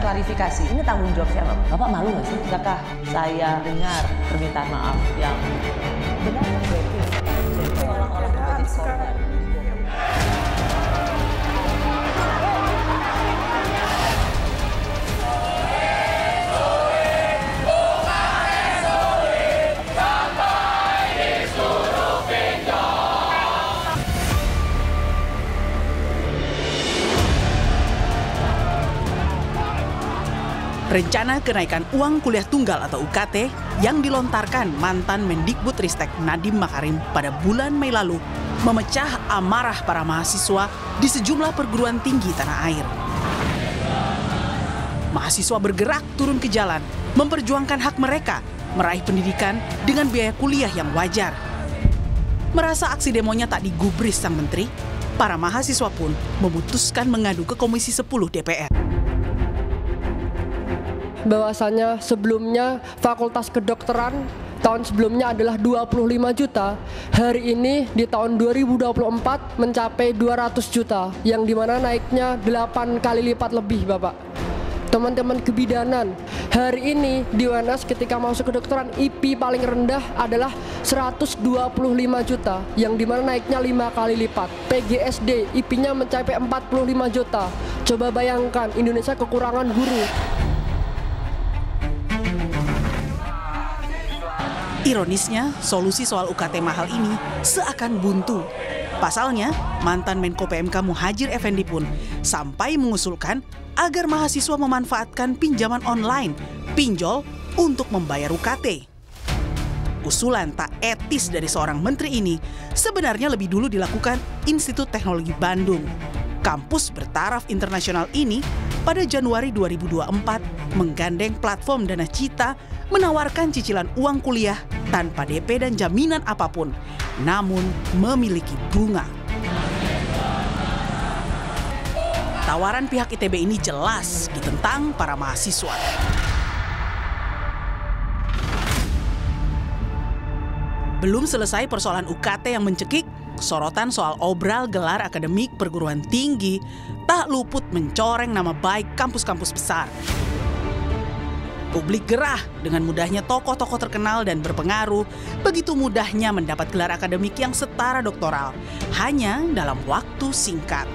klarifikasi. Ini tanggung jawab siapa? Bapak malu nggak sih? Apakah saya dengar permintaan maaf yang benar berarti orang-orang menjadi korban? Rencana kenaikan uang kuliah tunggal atau UKT yang dilontarkan mantan Mendikbudristek Nadiem Makarim pada bulan Mei lalu memecah amarah para mahasiswa di sejumlah perguruan tinggi tanah air. Mahasiswa bergerak turun ke jalan, memperjuangkan hak mereka meraih pendidikan dengan biaya kuliah yang wajar. Merasa aksi demonya tak digubris sang menteri, para mahasiswa pun memutuskan mengadu ke Komisi 10 DPR. Bahwasanya sebelumnya Fakultas Kedokteran tahun sebelumnya adalah 25 juta, hari ini di tahun 2024 mencapai 200 juta, yang dimana naiknya 8 kali lipat lebih, Bapak. Teman-teman kebidanan, hari ini di UNS ketika masuk kedokteran IP paling rendah adalah 125 juta, yang dimana naiknya 5 kali lipat. PGSD IP-nya mencapai 45 juta. Coba bayangkan, Indonesia kekurangan guru. Ironisnya, solusi soal UKT mahal ini seakan buntu. Pasalnya, mantan Menko PMK Muhadjir Effendi pun sampai mengusulkan agar mahasiswa memanfaatkan pinjaman online, pinjol, untuk membayar UKT. Usulan tak etis dari seorang menteri ini sebenarnya lebih dulu dilakukan Institut Teknologi Bandung. Kampus bertaraf internasional ini pada Januari 2024 menggandeng platform Dana Cita menawarkan cicilan uang kuliah tanpa DP dan jaminan apapun, namun memiliki bunga. Tawaran pihak ITB ini jelas ditentang para mahasiswa. Belum selesai persoalan UKT yang mencekik, sorotan soal obral gelar akademik perguruan tinggi tak luput mencoreng nama baik kampus-kampus besar. Publik gerah dengan mudahnya tokoh-tokoh terkenal dan berpengaruh begitu mudahnya mendapat gelar akademik yang setara doktoral hanya dalam waktu singkat.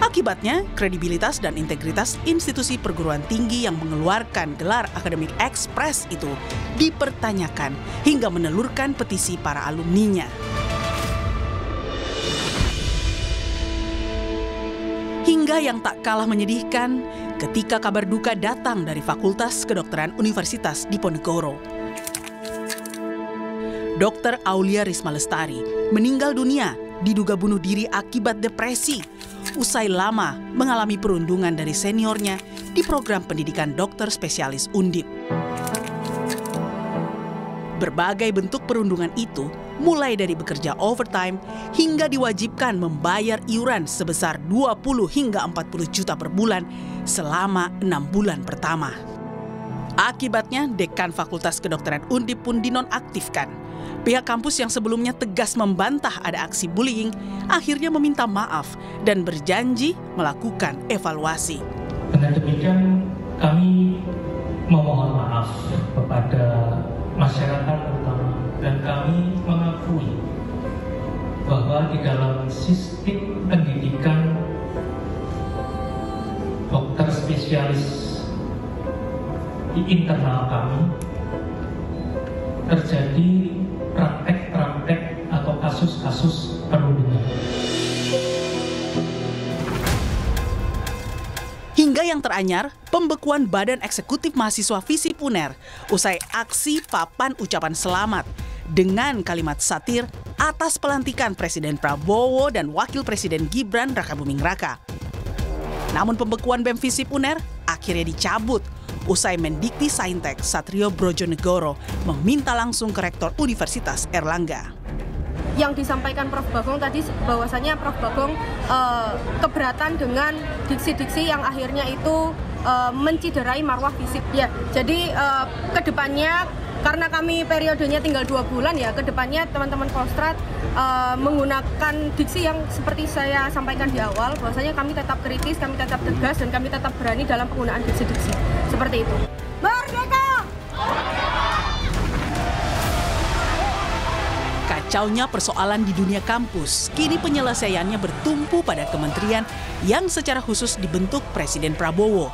Akibatnya, kredibilitas dan integritas institusi perguruan tinggi yang mengeluarkan gelar akademik ekspres itu dipertanyakan hingga menelurkan petisi para alumninya. Hingga yang tak kalah menyedihkan ketika kabar duka datang dari Fakultas Kedokteran Universitas Diponegoro. Dr. Aulia Risma Lestari meninggal dunia diduga bunuh diri akibat depresi usai lama mengalami perundungan dari seniornya di program pendidikan dokter spesialis Undip. Berbagai bentuk perundungan itu mulai dari bekerja overtime hingga diwajibkan membayar iuran sebesar 20 hingga 40 juta per bulan selama 6 bulan pertama. Akibatnya, Dekan Fakultas Kedokteran Undip pun dinonaktifkan. Pihak kampus yang sebelumnya tegas membantah ada aksi bullying akhirnya meminta maaf dan berjanji melakukan evaluasi. Dengan demikian, kami memohon maaf kepada masyarakat terutama, dan kami mengakui bahwa di dalam sistem pendidikan dokter spesialis di internal kami terjadi praktek-praktek atau kasus-kasus perundungan. Hingga yang teranyar, pembekuan Badan Eksekutif Mahasiswa Visip UNER usai aksi papan ucapan selamat dengan kalimat satir atas pelantikan Presiden Prabowo dan Wakil Presiden Gibran Rakabuming Raka. Namun pembekuan BEM Visip UNER akhirnya dicabut usai Mendikti Saintek Satrio Brojonegoro meminta langsung ke Rektor Universitas Erlangga. Yang disampaikan Prof. Bagong tadi bahwasanya Prof. Bagong keberatan dengan diksi-diksi yang akhirnya itu menciderai marwah FISIP. Ya, jadi kedepannya karena kami periodenya tinggal 2 bulan ya, kedepannya teman-teman Kostrad menggunakan diksi yang seperti saya sampaikan di awal, bahwasanya kami tetap kritis, kami tetap tegas, dan kami tetap berani dalam penggunaan diksi-diksi seperti itu. Merdeka! Kacaunya persoalan di dunia kampus, kini penyelesaiannya bertumpu pada kementerian yang secara khusus dibentuk Presiden Prabowo.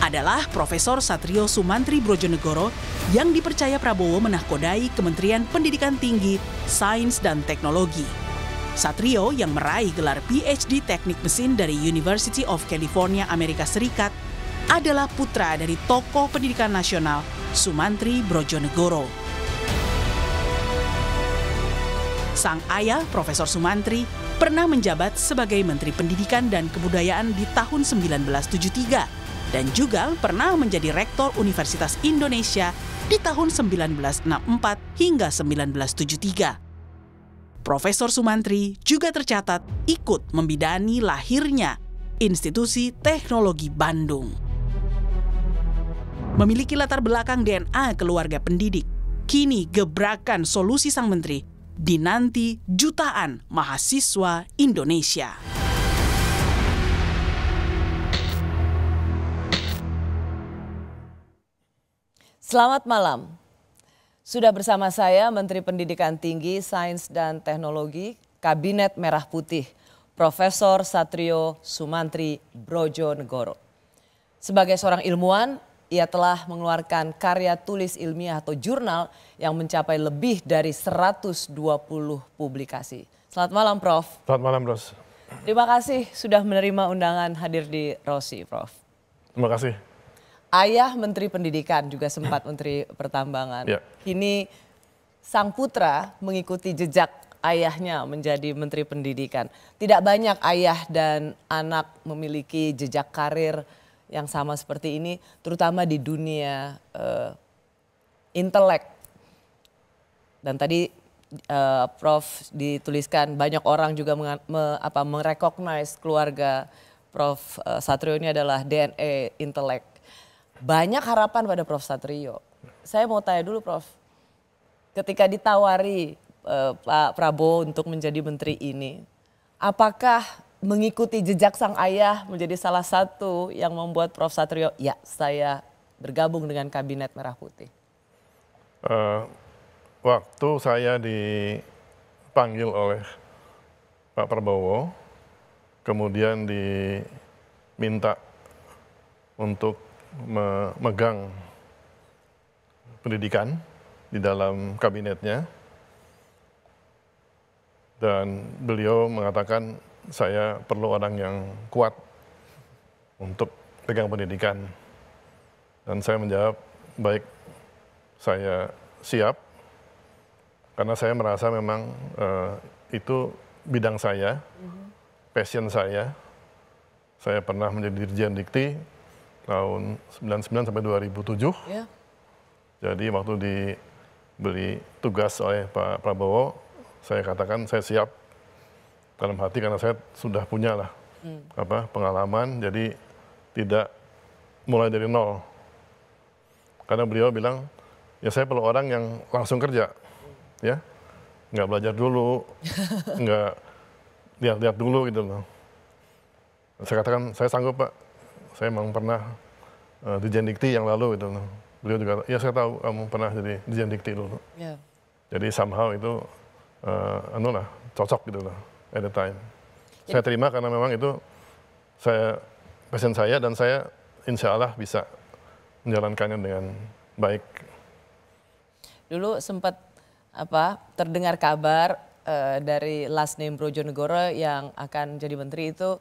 Adalah Profesor Satrio Sumantri Brodjonegoro yang dipercaya Prabowo menahkodai Kementerian Pendidikan Tinggi, Sains dan Teknologi. Satrio yang meraih gelar PhD Teknik Mesin dari University of California, Amerika Serikat, adalah putra dari tokoh pendidikan nasional Sumantri Brodjonegoro. Sang ayah, Profesor Sumantri, pernah menjabat sebagai Menteri Pendidikan dan Kebudayaan di tahun 1973 dan juga pernah menjadi Rektor Universitas Indonesia di tahun 1964 hingga 1973. Profesor Sumantri juga tercatat ikut membidani lahirnya Institusi Teknologi Bandung. Memiliki latar belakang DNA keluarga pendidik, kini gebrakan solusi sang menteri dinanti jutaan mahasiswa Indonesia. Selamat malam. Sudah bersama saya Menteri Pendidikan Tinggi, Sains dan Teknologi, Kabinet Merah Putih, Profesor Satrio Sumantri Brodjonegoro. Sebagai seorang ilmuwan, ia telah mengeluarkan karya tulis ilmiah atau jurnal yang mencapai lebih dari 120 publikasi. Selamat malam, Prof. Selamat malam, Ros. Terima kasih sudah menerima undangan hadir di Rosi, Prof. Terima kasih. Ayah Menteri Pendidikan, juga sempat Menteri Pertambangan. Ya. Kini sang putra mengikuti jejak ayahnya menjadi Menteri Pendidikan. Tidak banyak ayah dan anak memiliki jejak karir yang sama seperti ini, terutama di dunia intelek. Dan tadi Prof dituliskan banyak orang juga merecognize keluarga Prof Satrio ini adalah DNA intelek. Banyak harapan pada Prof Satrio. Saya mau tanya dulu, Prof, ketika ditawari Pak Prabowo untuk menjadi menteri ini, apakah mengikuti jejak sang ayah menjadi salah satu yang membuat Prof Satrio, ya saya bergabung dengan Kabinet Merah Putih? Waktu saya dipanggil oleh Pak Prabowo, kemudian diminta untuk memegang pendidikan di dalam kabinetnya, dan beliau mengatakan saya perlu orang yang kuat untuk pegang pendidikan. Dan saya menjawab, baik, saya siap, karena saya merasa memang itu bidang saya, passion saya. Saya pernah menjadi Dirjen Dikti tahun 99 sampai 2007. Ya. Jadi waktu diberi tugas oleh Pak Prabowo, saya katakan saya siap dalam hati karena saya sudah punya lah pengalaman, jadi tidak mulai dari nol. Karena beliau bilang, ya saya perlu orang yang langsung kerja, ya, nggak belajar dulu, nggak lihat-lihat dulu gitu loh. Saya katakan saya sanggup, Pak. Saya memang pernah Dirjen Dikti yang lalu gitu loh. Beliau juga, ya saya tahu kamu pernah jadi Dirjen Dikti dulu. Yeah. Jadi somehow itu cocok gitu loh at the time. Saya terima karena memang itu passion saya, dan saya insya Allah bisa menjalankannya dengan baik. Dulu sempat terdengar kabar dari last name Brodjonegoro yang akan jadi menteri itu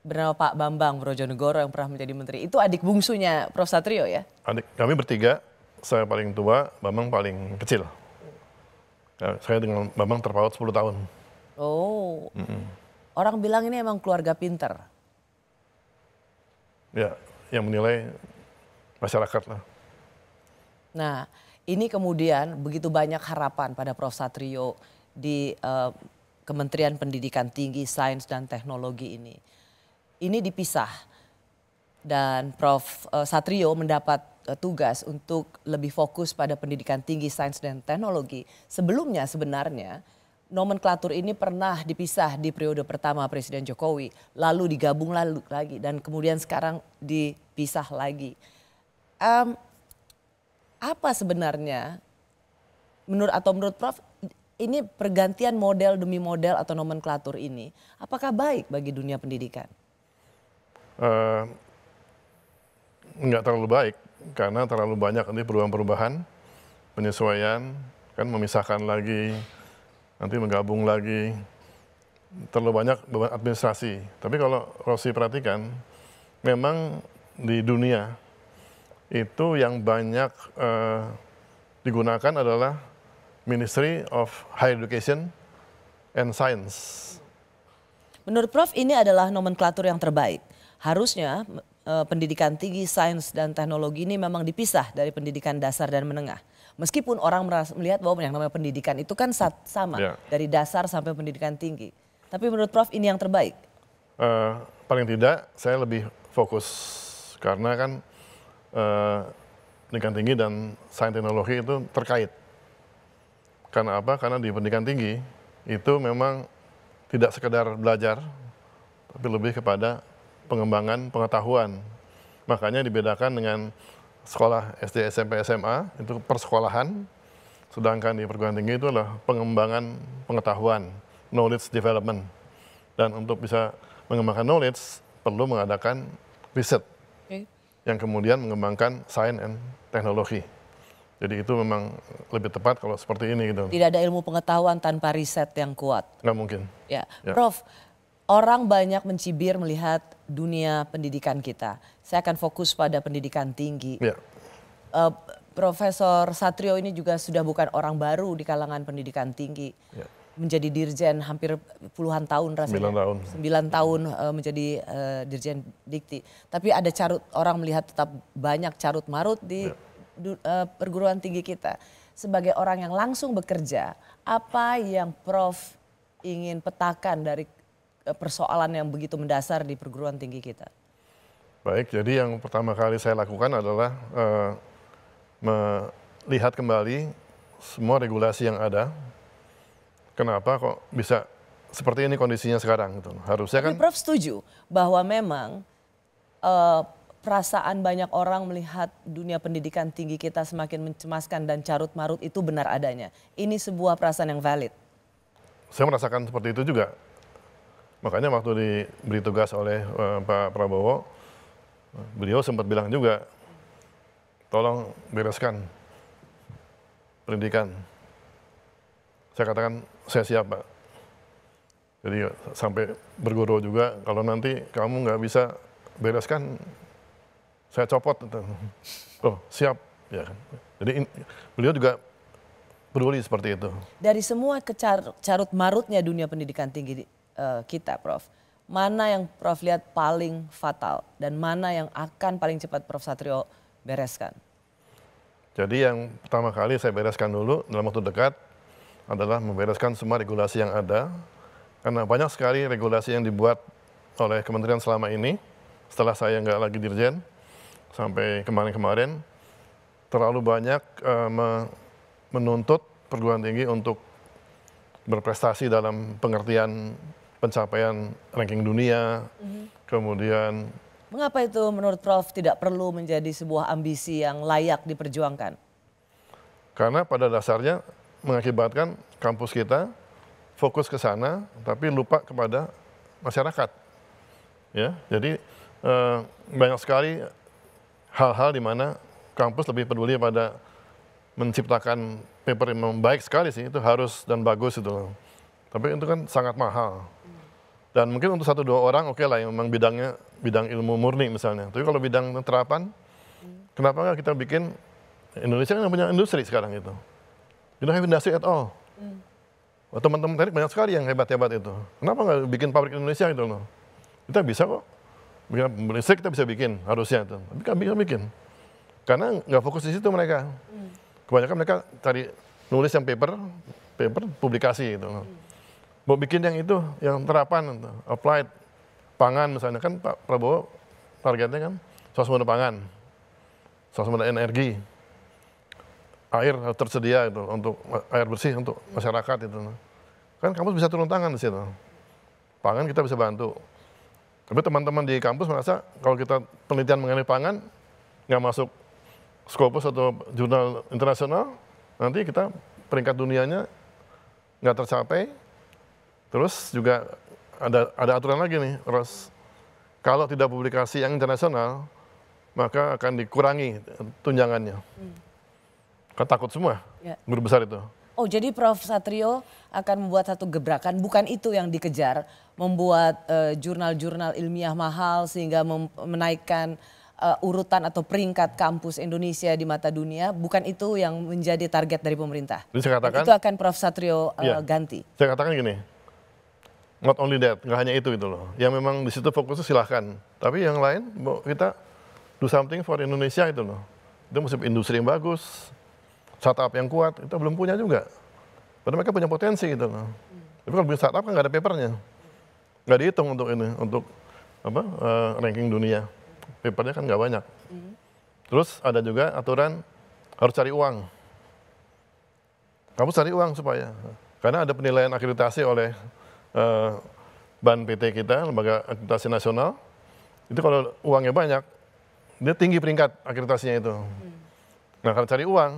bernama Pak Bambang Brodjonegoro yang pernah menjadi menteri. Itu adik bungsunya Prof Satrio ya? Adik kami bertiga, saya paling tua, Bambang paling kecil. Saya dengan Bambang terpaut 10 tahun. Oh, orang bilang ini emang keluarga pinter. Ya, yang menilai masyarakat lah. Nah, ini kemudian begitu banyak harapan pada Prof Satrio di Kementerian Pendidikan Tinggi, Sains dan Teknologi ini. Ini dipisah. dan Prof. Satrio mendapat tugas untuk lebih fokus pada pendidikan tinggi sains dan teknologi. Sebelumnya sebenarnya nomenklatur ini pernah dipisah di periode pertama Presiden Jokowi, lalu digabung lagi dan kemudian sekarang dipisah lagi. Apa sebenarnya menurut Prof ini pergantian model demi model atau nomenklatur ini apakah baik bagi dunia pendidikan? Nggak terlalu baik karena terlalu banyak nanti perubahan-perubahan, penyesuaian, kan memisahkan lagi, nanti menggabung lagi, terlalu banyak beban administrasi. Tapi kalau Rosi perhatikan, memang di dunia itu yang banyak digunakan adalah Ministry of Higher Education and Science. Menurut Prof ini adalah nomenklatur yang terbaik. Harusnya pendidikan tinggi, sains dan teknologi ini memang dipisah dari pendidikan dasar dan menengah. Meskipun orang melihat bahwa yang namanya pendidikan itu kan sama dari dasar sampai pendidikan tinggi. Tapi menurut Prof ini yang terbaik? Paling tidak saya lebih fokus karena kan pendidikan tinggi dan sains teknologi itu terkait. Karena apa? Karena di pendidikan tinggi itu memang tidak sekedar belajar, tapi lebih kepada pengembangan pengetahuan. Makanya dibedakan dengan sekolah SD, SMP, SMA, itu persekolahan. Sedangkan di perguruan tinggi itu adalah pengembangan pengetahuan, knowledge development. Dan untuk bisa mengembangkan knowledge, perlu mengadakan riset. Yang kemudian mengembangkan sains dan teknologi. Jadi itu memang lebih tepat kalau seperti ini gitu. Tidak ada ilmu pengetahuan tanpa riset yang kuat. Nggak mungkin. Ya. Prof, orang banyak mencibir melihat dunia pendidikan kita. Saya akan fokus pada pendidikan tinggi. Ya. Profesor Satrio ini juga sudah bukan orang baru di kalangan pendidikan tinggi. Ya. Menjadi dirjen hampir puluhan tahun rasanya. 9 tahun. 9 tahun menjadi dirjen dikti. Tapi ada orang melihat tetap banyak carut marut di perguruan tinggi kita. Sebagai orang yang langsung bekerja, apa yang Prof ingin petakan dari persoalan yang begitu mendasar di perguruan tinggi kita? Baik, jadi yang pertama kali saya lakukan adalah melihat kembali semua regulasi yang ada. Kenapa kok bisa seperti ini kondisinya sekarang? Gitu. Harusnya kan. Tapi Prof setuju bahwa memang perasaan banyak orang melihat dunia pendidikan tinggi kita semakin mencemaskan dan carut marut itu benar adanya. Ini sebuah perasaan yang valid. Saya merasakan seperti itu juga. Makanya waktu diberi tugas oleh Pak Prabowo, beliau sempat bilang juga, tolong bereskan pendidikan. Saya katakan, saya siap Pak. Jadi sampai berguru juga, kalau nanti kamu nggak bisa bereskan, saya copot. Oh siap. Ya kan. Jadi beliau juga peduli seperti itu. Dari semua carut marutnya dunia pendidikan tinggi kita Prof, mana yang Prof lihat paling fatal dan mana yang akan paling cepat Prof Satrio bereskan? Jadi yang pertama kali saya bereskan dulu dalam waktu dekat adalah membereskan semua regulasi yang ada. Karena banyak sekali regulasi yang dibuat oleh kementerian selama ini, setelah saya nggak lagi dirjen, sampai kemarin-kemarin, terlalu banyak menuntut perguruan tinggi untuk berprestasi dalam pengertian pencapaian ranking dunia, kemudian. Mengapa itu menurut Prof tidak perlu menjadi sebuah ambisi yang layak diperjuangkan? Karena pada dasarnya mengakibatkan kampus kita fokus ke sana, tapi lupa kepada masyarakat. Ya, jadi banyak sekali hal-hal di mana kampus lebih peduli pada menciptakan paper yang baik sekali sih, itu harus dan bagus itu. Tapi itu kan sangat mahal. Dan mungkin untuk 1-2 orang oke lah yang memang bidang ilmu murni misalnya. Tapi kalau bidang terapan, kenapa nggak kita bikin, Indonesia kan punya industri sekarang itu. You don't have industry at all. Teman-teman teknik banyak sekali yang hebat-hebat itu. Kenapa nggak bikin pabrik Indonesia gitu loh? Kita bisa kok. Bikin listrik kita bisa bikin, harusnya itu. Tapi nggak bisa bikin. Karena nggak fokus di situ mereka. Kebanyakan mereka cari nulis yang paper publikasi gitu loh. Mau bikin yang itu, yang terapan, applied, pangan misalnya kan Pak Prabowo targetnya kan swasembada pangan, swasembada energi, air harus tersedia itu untuk air bersih untuk masyarakat itu. Kan kampus bisa turun tangan di situ. Pangan kita bisa bantu. Tapi teman-teman di kampus merasa kalau kita penelitian mengenai pangan nggak masuk Scopus atau jurnal internasional, nanti kita peringkat dunianya nggak tercapai. Terus juga ada aturan lagi nih, Ros. Kalau tidak publikasi yang internasional, maka akan dikurangi tunjangannya. Kan takut semua, guru besar itu. Oh, jadi Prof. Satrio akan membuat satu gebrakan, bukan itu yang dikejar, membuat jurnal-jurnal ilmiah mahal sehingga menaikkan urutan atau peringkat kampus Indonesia di mata dunia, bukan itu yang menjadi target dari pemerintah. Jadi saya katakan, itu akan Prof. Satrio ganti. Saya katakan gini, not only that, nggak hanya itu gitu loh. Yang memang di situ fokusnya silahkan, tapi yang lain kita do something for Indonesia itu loh. Itu mesti industri yang bagus, startup yang kuat, kita belum punya juga. Padahal mereka punya potensi gitu loh. Tapi kalau punya startup kan nggak ada papernya, nggak dihitung untuk ini, untuk ranking dunia. Papernya kan nggak banyak. Terus ada juga aturan harus cari uang. Kamu cari uang supaya, karena ada penilaian akreditasi oleh BAN PT kita, Lembaga Akreditasi Nasional. Itu kalau uangnya banyak, dia tinggi peringkat akreditasinya itu. Nah kalau cari uang,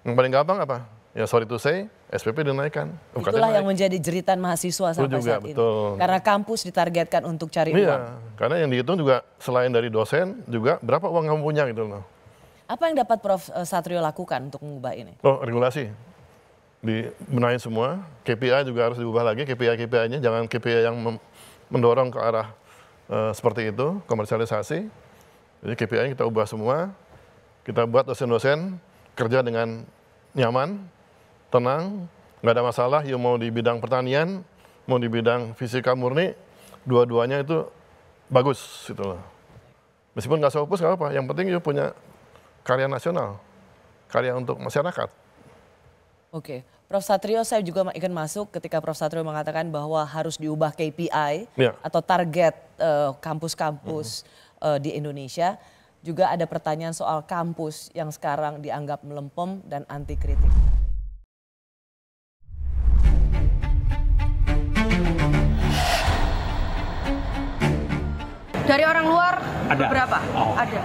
yang paling gampang apa? Ya sorry to say, SPP dinaikkan. Itulah yang menjadi jeritan mahasiswa sampai saat ini. Betul. Karena kampus ditargetkan untuk cari uang. Iya, karena yang dihitung juga selain dari dosen, juga berapa uang kamu punya gitu loh. Apa yang dapat Prof. Satrio lakukan untuk mengubah ini? Oh, regulasi. Dibenahin semua, KPI juga harus diubah lagi, KPI-nya jangan KPI yang mendorong ke arah seperti itu, komersialisasi. Jadi KPI-nya kita ubah semua, kita buat dosen-dosen kerja dengan nyaman, tenang, nggak ada masalah. Ya mau di bidang pertanian, mau di bidang fisika murni, dua-duanya itu bagus gitu loh. Meskipun nggak Scopus nggak apa, yang penting you punya karya nasional, karya untuk masyarakat. Oke, Prof. Satrio, saya juga ingin masuk ketika Prof. Satrio mengatakan bahwa harus diubah KPI atau target kampus-kampus di Indonesia. Juga ada pertanyaan soal kampus yang sekarang dianggap melempem dan anti kritik. Dari orang luar ada berapa? Oh. Ada.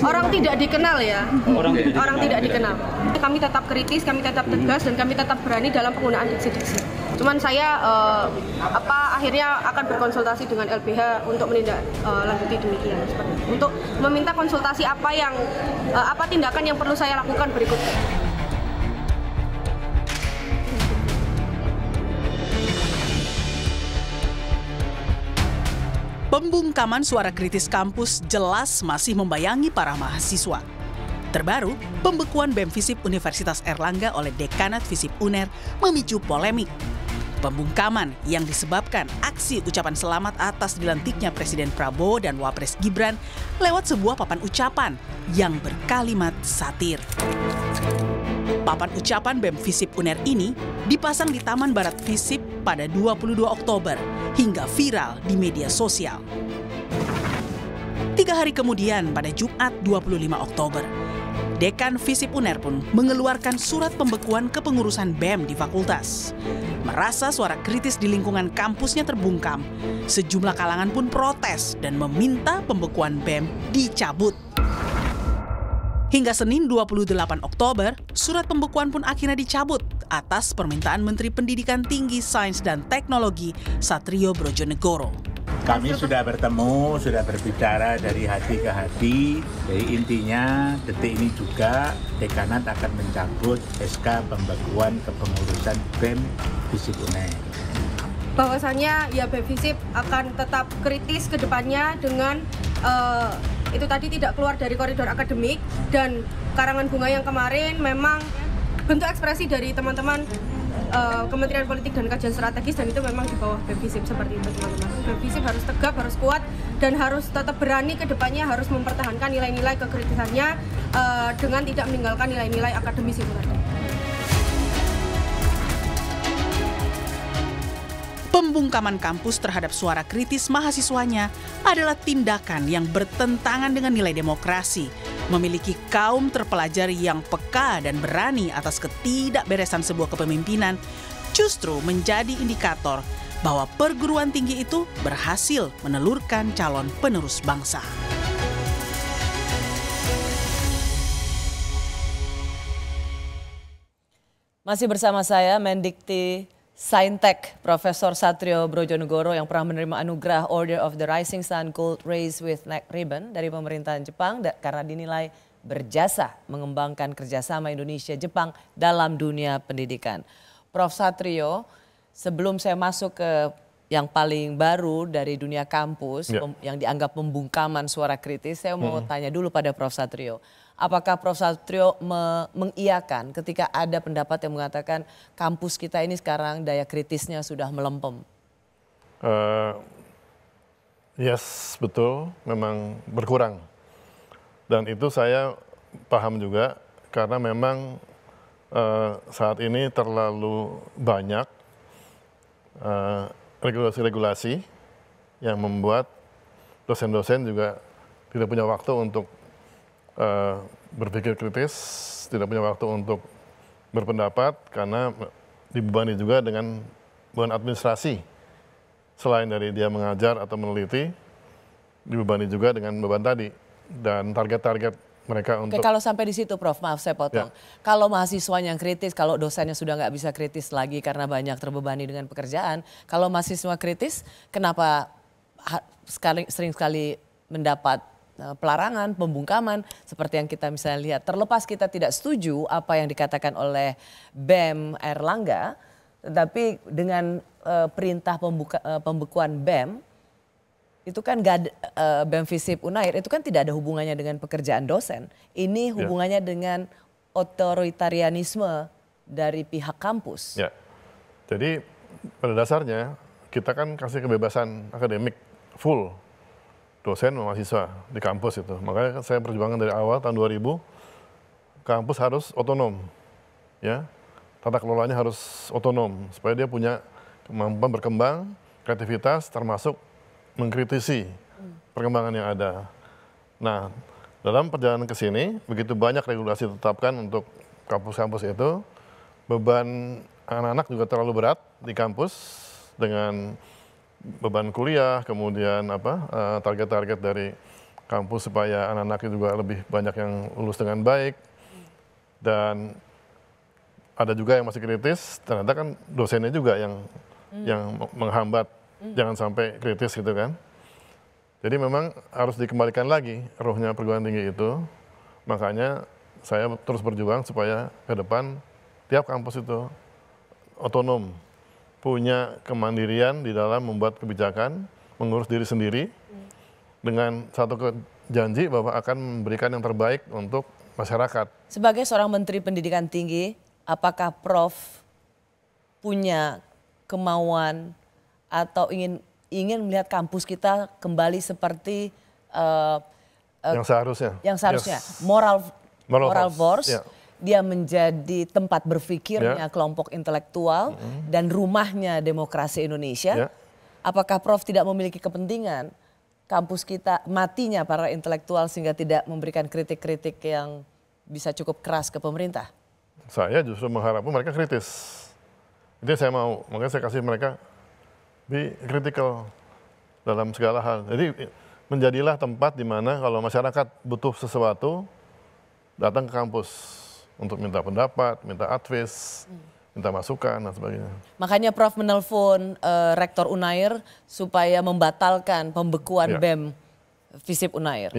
Orang tidak dikenal ya. Orang tidak dikenal. Kami tetap kritis, kami tetap tegas, dan kami tetap berani dalam penggunaan diksi-diksi. Cuman saya akhirnya akan berkonsultasi dengan LBH untuk menindaklanjuti demikian, seperti itu. Untuk meminta konsultasi apa tindakan yang perlu saya lakukan berikutnya. Pembungkaman suara kritis kampus jelas masih membayangi para mahasiswa. Terbaru, pembekuan BEM FISIP Universitas Airlangga oleh Dekanat FISIP UNER memicu polemik. Pembungkaman yang disebabkan aksi ucapan selamat atas dilantiknya Presiden Prabowo dan Wapres Gibran lewat sebuah papan ucapan yang berkalimat satir. Papan ucapan BEM FISIP UNER ini dipasang di Taman Barat FISIP pada 22 Oktober hingga viral di media sosial. 3 hari kemudian pada Jumat 25 Oktober, Dekan FISIP UNER pun mengeluarkan surat pembekuan kepengurusan BEM di fakultas. Merasa suara kritis di lingkungan kampusnya terbungkam, sejumlah kalangan pun protes dan meminta pembekuan BEM dicabut. Hingga Senin 28 Oktober, surat pembekuan pun akhirnya dicabut atas permintaan Menteri Pendidikan Tinggi, Sains dan Teknologi Satrio Brojonegoro. Kami sudah bertemu, sudah berbicara dari hati ke hati. Jadi intinya detik ini juga Dekanat akan mencabut SK pembekuan kepengurusan BEM FISIP UNER. Bahwasannya ya BEM FISIP akan tetap kritis ke depannya dengan itu tadi tidak keluar dari koridor akademik, dan karangan bunga yang kemarin memang bentuk ekspresi dari teman-teman Kementerian Politik dan Kajian Strategis, dan itu memang di bawah BEM FISIP seperti itu teman-teman. BEM FISIP harus tegap, harus kuat, dan harus tetap berani ke depannya, harus mempertahankan nilai-nilai kekritisannya dengan tidak meninggalkan nilai-nilai akademis itu tadi. Pembungkaman kampus terhadap suara kritis mahasiswanya adalah tindakan yang bertentangan dengan nilai demokrasi. Memiliki kaum terpelajari yang peka dan berani atas ketidakberesan sebuah kepemimpinan justru menjadi indikator bahwa perguruan tinggi itu berhasil menelurkan calon penerus bangsa. Masih bersama saya Mendikti Saintek Profesor Satrio Brojonegoro yang pernah menerima anugerah Order of the Rising Sun Gold Race with Neck Ribbon dari pemerintahan Jepang karena dinilai berjasa mengembangkan kerjasama Indonesia-Jepang dalam dunia pendidikan. Prof. Satrio, sebelum saya masuk ke yang paling baru dari dunia kampus yang dianggap pembungkaman suara kritis, saya mau tanya dulu pada Prof. Satrio. Apakah Prof. Satrio mengiyakan ketika ada pendapat yang mengatakan kampus kita ini sekarang daya kritisnya sudah melempem? Yes, betul, memang berkurang. Dan itu saya paham juga karena memang saat ini terlalu banyak regulasi-regulasi yang membuat dosen-dosen juga tidak punya waktu untuk berpikir kritis, tidak punya waktu untuk berpendapat karena dibebani juga dengan beban administrasi. Selain dari dia mengajar atau meneliti, dibebani juga dengan beban tadi dan target-target mereka untuk... Oke, kalau sampai di situ Prof, maaf saya potong. Kalau mahasiswanya yang kritis, kalau dosennya sudah nggak bisa kritis lagi karena banyak terbebani dengan pekerjaan, kalau mahasiswa kritis, kenapa sering sekali mendapat pelarangan, pembungkaman, seperti yang kita misalnya lihat. Terlepas kita tidak setuju apa yang dikatakan oleh BEM Airlangga, tetapi dengan perintah pembekuan BEM, itu kan BEM Visip Unair, itu kan tidak ada hubungannya dengan pekerjaan dosen. Ini hubungannya dengan otoritarianisme dari pihak kampus. Ya, jadi pada dasarnya kita kan kasih kebebasan akademik full. Dosen sama mahasiswa di kampus itu. Makanya saya perjuangan dari awal tahun 2000, kampus harus otonom. Ya, tata kelolanya harus otonom supaya dia punya kemampuan berkembang, kreativitas termasuk mengkritisi perkembangan yang ada. Nah, dalam perjalanan ke sini begitu banyak regulasi ditetapkan untuk kampus-kampus itu, beban anak-anak juga terlalu berat di kampus dengan beban kuliah, kemudian target-target dari kampus supaya anak-anaknya juga lebih banyak yang lulus dengan baik. Dan ada juga yang masih kritis, ternyata kan dosennya juga yang menghambat jangan sampai kritis gitu kan. Jadi memang harus dikembalikan lagi ruhnya perguruan tinggi itu. Makanya saya terus berjuang supaya ke depan tiap kampus itu otonom, punya kemandirian di dalam membuat kebijakan, mengurus diri sendiri, dengan satu janji bahwa akan memberikan yang terbaik untuk masyarakat. Sebagai seorang Menteri Pendidikan Tinggi, apakah Prof punya kemauan atau ingin melihat kampus kita kembali seperti yang seharusnya? Yang seharusnya, moral force. Dia menjadi tempat berpikirnya kelompok intelektual dan rumahnya demokrasi Indonesia. Apakah Prof tidak memiliki kepentingan kampus kita matinya para intelektual sehingga tidak memberikan kritik-kritik yang bisa cukup keras ke pemerintah? Saya justru mengharapkan mereka kritis. Itu saya mau, makanya saya kasih mereka be critical dalam segala hal. Jadi menjadilah tempat di mana kalau masyarakat butuh sesuatu datang ke kampus untuk minta pendapat, minta advice, minta masukan dan sebagainya. Makanya Prof menelpon Rektor Unair supaya membatalkan pembekuan BEM Visip Unair.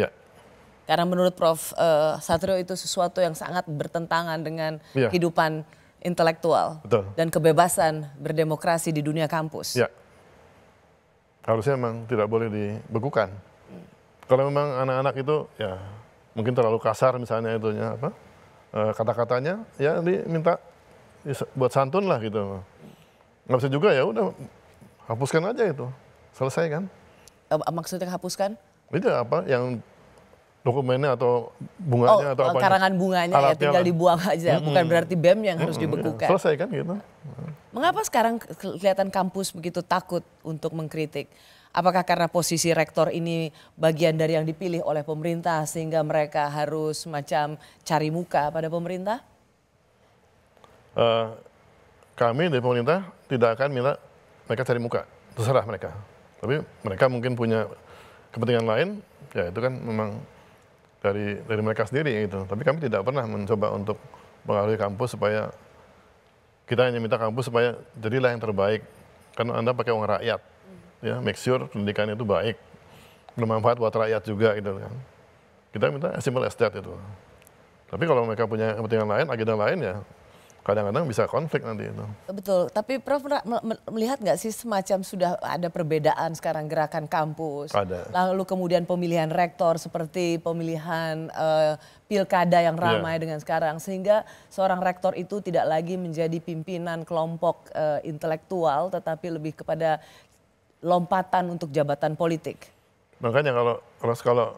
Karena menurut Prof Satrio itu sesuatu yang sangat bertentangan dengan kehidupan intelektual dan kebebasan berdemokrasi di dunia kampus. Harusnya memang tidak boleh dibekukan. Kalau memang anak-anak itu ya mungkin terlalu kasar misalnya itunya kata-katanya ya diminta buat santun lah gitu. Nggak bisa juga ya udah hapuskan aja itu, selesai kan? Maksudnya hapuskan? Itu apa yang dokumennya atau bunganya atau apa? Karangan bunganya ya tinggal dibuang aja, bukan berarti BEM yang harus dibekukan. Selesai kan gitu. Mengapa sekarang kelihatan kampus begitu takut untuk mengkritik? Apakah karena posisi rektor ini bagian dari yang dipilih oleh pemerintah sehingga mereka harus macam cari muka pada pemerintah? Kami dari pemerintah tidak akan minta mereka cari muka, terserah mereka. Tapi mereka mungkin punya kepentingan lain, ya itu kan memang dari mereka sendiri gitu. Tapi kami tidak pernah mencoba untuk mengaruhi kampus supaya kita hanya minta kampus supaya jadilah yang terbaik. Karena Anda pakai uang rakyat, ya make sure pendidikan itu baik, bermanfaat buat rakyat juga gitu kan. Kita minta as simple as that itu. Tapi kalau mereka punya kepentingan lain, agenda lain ya kadang-kadang bisa konflik nanti itu. Betul, tapi Prof melihat nggak sih semacam sudah ada perbedaan sekarang gerakan kampus, Ada. lalu kemudian pemilihan rektor seperti pemilihan pilkada yang ramai dengan sekarang, sehingga seorang rektor itu tidak lagi menjadi pimpinan kelompok intelektual, tetapi lebih kepada lompatan untuk jabatan politik. Makanya kalau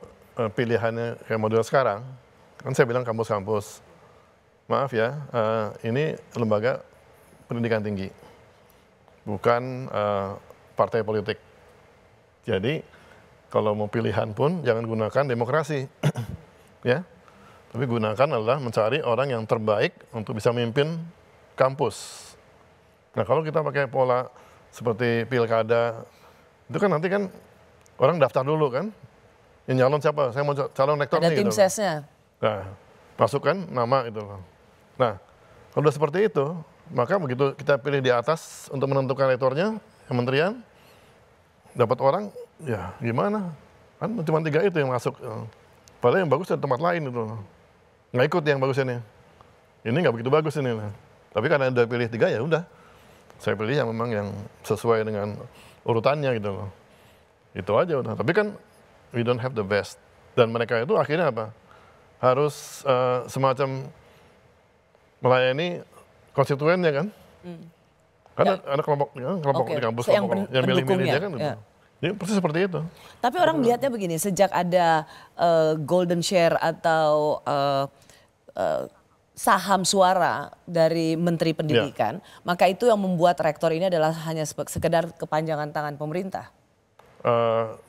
pilihannya kayak model sekarang, kan saya bilang kampus-kampus. Maaf ya, ini lembaga pendidikan tinggi, bukan partai politik. Jadi kalau mau pilihan pun jangan gunakan demokrasi, ya. Tapi gunakan adalah mencari orang yang terbaik untuk bisa memimpin kampus. Nah kalau kita pakai pola seperti pilkada, itu kan nanti kan orang daftar dulu kan, yang nyalon siapa? Saya mau calon rektor nih. Ada tim sesnya. Nah, masukkan nama itu. Nah, kalau sudah seperti itu, maka begitu kita pilih di atas untuk menentukan rektornya, kementerian, dapat orang, ya gimana? Kan cuma 3 itu yang masuk. Padahal yang bagus di tempat lain itu. Nggak ikut yang bagus ini. Ini nggak begitu bagus ini. Tapi karena udah pilih 3 ya udah. Saya pilih yang memang yang sesuai dengan urutannya gitu loh. Itu aja udah. Tapi kan we don't have the best. Dan mereka itu akhirnya apa? Harus semacam melayani konstituennya kan? Karena ada kelompok di kampus yang milih-milih dia kan. Ya. Jadi persis seperti itu. Tapi orang melihatnya begini, sejak ada golden share atau saham suara dari Menteri Pendidikan, maka itu yang membuat rektor ini adalah hanya sekedar kepanjangan tangan pemerintah.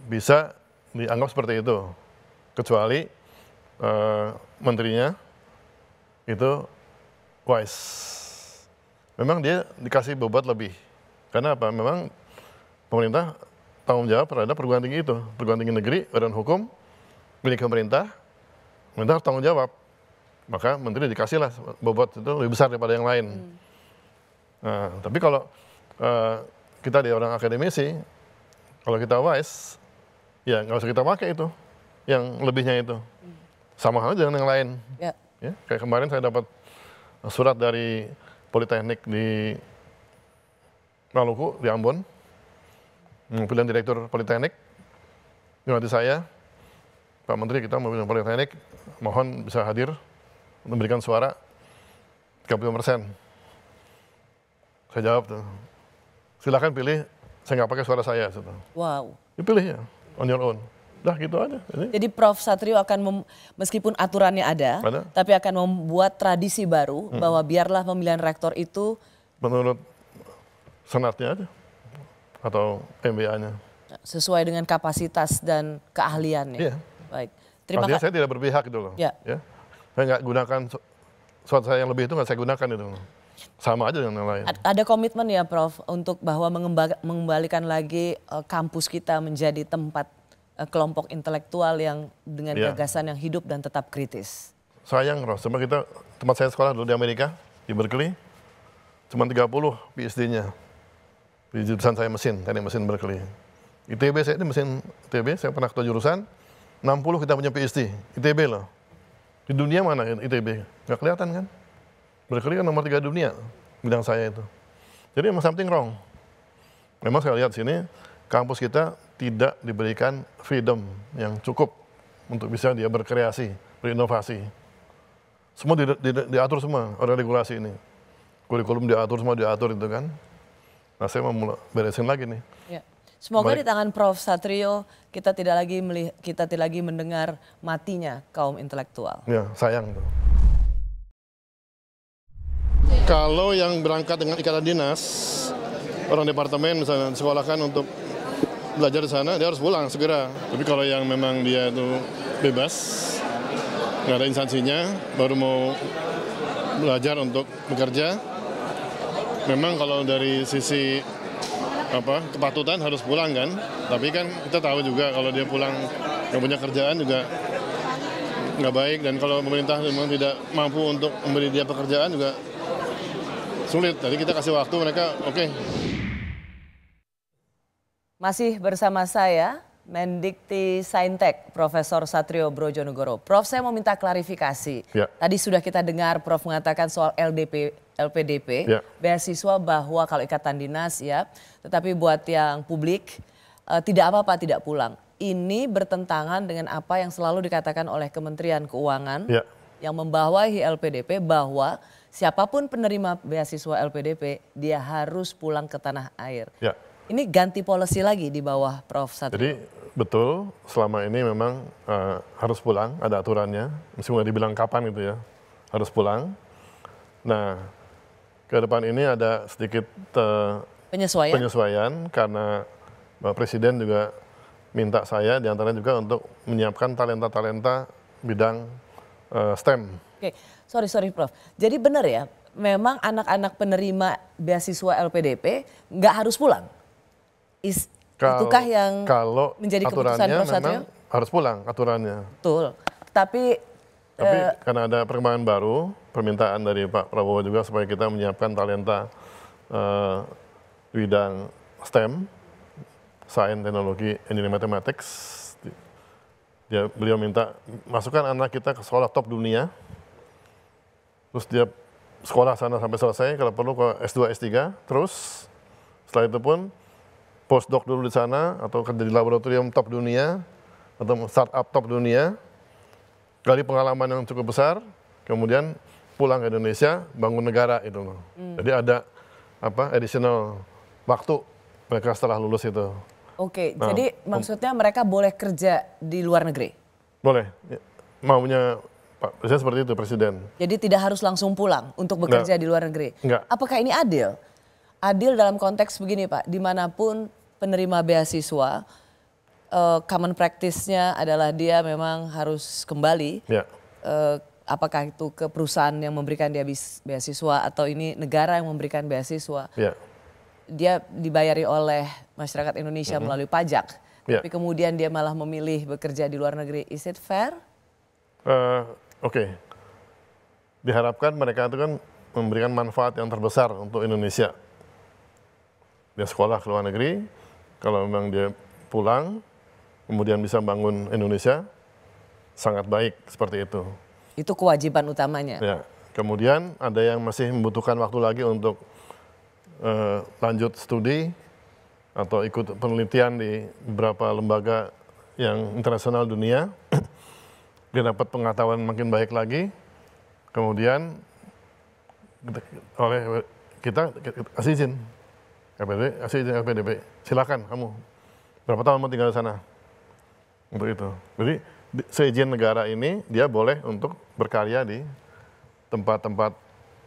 Bisa dianggap seperti itu, kecuali menterinya itu wise. Memang dia dikasih bobot lebih. Karena apa? Memang pemerintah tanggung jawab terhadap perguruan tinggi itu. Perguruan tinggi negeri, badan hukum, milik pemerintah harus tanggung jawab. Maka menteri dikasihlah bobot itu lebih besar daripada yang lain. Nah, tapi kalau kita di orang akademisi, kalau kita wise, ya nggak usah kita pakai itu, yang lebihnya itu. Sama halnya dengan yang lain. Ya, kayak kemarin saya dapat surat dari Politeknik di Maluku, di Ambon, pilihan direktur Politeknik, nanti saya, Pak Menteri kita mau pilihan Politeknik, mohon bisa hadir memberikan suara 30%. Saya jawab tuh, silakan pilih, saya nggak pakai suara saya. Wow. Dipilih ya, on your own. Dah gitu aja. Jadi Prof Satrio akan meskipun aturannya ada, tapi akan membuat tradisi baru bahwa biarlah pemilihan rektor itu menurut senatnya aja atau MBA-nya. Sesuai dengan kapasitas dan keahliannya. Iya. Baik. Terima kasih. Saya tidak berpihak gitu loh. Ya. Saya nggak gunakan suatu saya yang lebih itu nggak saya gunakan itu. Sama aja dengan yang lain. Ada komitmen ya Prof untuk bahwa mengembalikan lagi kampus kita menjadi tempat kelompok intelektual yang dengan gagasan yang hidup dan tetap kritis. Sayang, Roh, sama kita tempat saya sekolah dulu di Amerika, di Berkeley, cuma 30 PhD-nya. Di jurusan saya mesin, teknik mesin Berkeley. ITB saya ini mesin ITB, saya pernah ketua jurusan, 60 kita punya PhD, ITB loh. Di dunia mana ITB? Nggak kelihatan kan? Berkeley kan nomor 3 dunia, bidang saya itu. Jadi memang something wrong. Memang saya lihat sini, kampus kita tidak diberikan freedom yang cukup untuk bisa dia berkreasi, berinovasi. Semua diatur semua oleh regulasi ini. Kurikulum diatur, semua diatur itu kan. Nah saya mau beresin lagi nih. Ya. Semoga di tangan Prof Satrio kita tidak lagi mendengar matinya kaum intelektual. Ya sayang tuh. Kalau yang berangkat dengan ikatan dinas, orang departemen misalnya disekolahkan untuk belajar di sana, dia harus pulang segera. Tapi kalau yang memang dia itu bebas, nggak ada instansinya, baru mau belajar untuk bekerja, memang kalau dari sisi kepatutan harus pulang kan. Tapi kan kita tahu juga kalau dia pulang nggak punya kerjaan juga nggak baik, dan kalau pemerintah memang tidak mampu untuk memberi dia pekerjaan juga sulit. Jadi kita kasih waktu mereka, oke. Masih bersama saya, Mendikti Saintek, Profesor Satrio Brojonegoro. Prof, saya mau minta klarifikasi. Ya. Tadi sudah kita dengar Prof mengatakan soal LPDP, ya, beasiswa bahwa kalau ikatan dinas ya, tetapi buat yang publik tidak apa-apa tidak pulang. Ini bertentangan dengan apa yang selalu dikatakan oleh Kementerian Keuangan ya, yang membawahi LPDP bahwa siapapun penerima beasiswa LPDP, dia harus pulang ke tanah air. ya. Ini ganti policy lagi di bawah Prof Satrio. Jadi betul, selama ini memang harus pulang, ada aturannya. Meskipun nggak dibilang kapan gitu ya, harus pulang. Nah, ke depan ini ada sedikit penyesuaian karena Bapak Presiden juga minta saya diantaranya juga untuk menyiapkan talenta-talenta bidang STEM. Oke, sorry Prof. Jadi benar ya, memang anak-anak penerima beasiswa LPDP nggak harus pulang? Itukah yang menjadi keputusan Prof Satrio? Harus pulang aturannya. Betul, tapi karena ada perkembangan baru, permintaan dari Pak Prabowo juga supaya kita menyiapkan talenta bidang STEM, Sains, Teknologi, Engineering, Mathematics. Beliau minta masukkan anak kita ke sekolah top dunia, terus dia sekolah sana sampai selesai, kalau perlu ke S2, S3, terus setelah itu pun postdoc dulu di sana, atau kerja di laboratorium top dunia, atau startup top dunia, gali pengalaman yang cukup besar, kemudian pulang ke Indonesia, bangun negara itu loh. Jadi ada additional waktu mereka setelah lulus itu. Oke, jadi maksudnya mereka boleh kerja di luar negeri? Boleh, maunya Pak Presiden seperti itu, Presiden. Jadi tidak harus langsung pulang untuk bekerja di luar negeri? Enggak. Apakah ini adil? Adil dalam konteks begini Pak, dimanapun penerima beasiswa, common practice-nya adalah dia memang harus kembali, apakah itu ke perusahaan yang memberikan dia beasiswa atau ini negara yang memberikan beasiswa. Dia dibayari oleh masyarakat Indonesia melalui pajak, tapi kemudian dia malah memilih bekerja di luar negeri. Is it fair? Oke. Diharapkan mereka itu kan memberikan manfaat yang terbesar untuk Indonesia. Dia sekolah ke luar negeri, kalau memang dia pulang, kemudian bisa bangun Indonesia, sangat baik seperti itu. Itu kewajiban utamanya. Ya. Kemudian ada yang masih membutuhkan waktu lagi untuk lanjut studi atau ikut penelitian di beberapa lembaga yang internasional dunia. Dia dapat pengetahuan makin baik lagi. Kemudian oleh kita kasih izin. Kasih izin LPDP. Silakan kamu. Berapa tahun mau tinggal di sana? Untuk itu. Jadi seizin negara ini dia boleh untuk berkarya di tempat-tempat